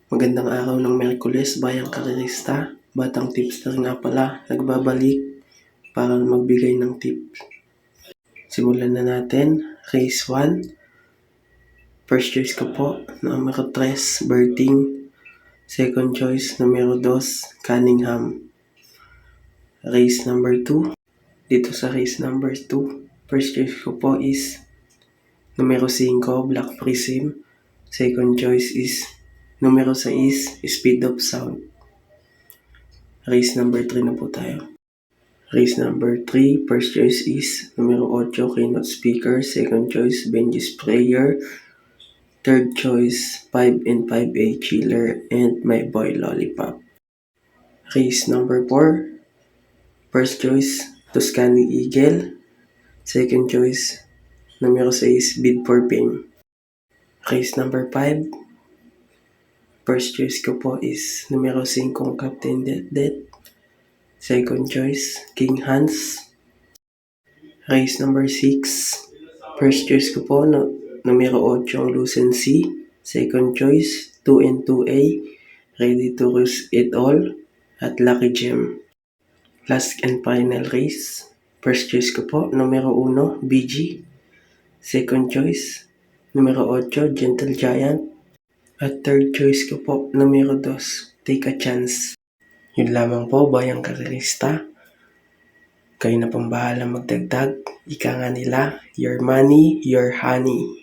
Magandang araw ng Miyerkules, Bayang Karerista. Batang Tipster nga pala, nagbabalik para magbigay ng tip. Simulan na natin. Race 1. First choice ko po, numero 3, Berting. Second choice, numero 2, Cunningham. Race number 2. Dito sa race number 2, first choice ko po is numero 5, Black Prism. Second choice is numero 6, Speed of Sound. Race number 3 na po tayo. Race number 3, first choice is numero 8, Keynote Speaker. Second choice, Benji's Prayer. Third choice, 5 and 5A Chiller and My Boy Lollipop. Race number 4, first choice, Tuscany Eagle. Second choice, numero 6, Bid for Pain. Race number 5, first choice ko po is numero 5, Captain Death. Second choice, King Hans. Race number 6, first choice ko po, numero 8, Lucency. Second choice, 2 and 2A, Ready to Risk It All at Lucky Gem. Last and final race, first choice ko po, numero 1, BG. Second choice, numero 8, Gentle Giant. At third choice ko po, numero 2, Take a Chance. Yun lamang po, Bayang Karerista. Kayo na pong bahala magdagdag. Ika nga nila, your money, your honey.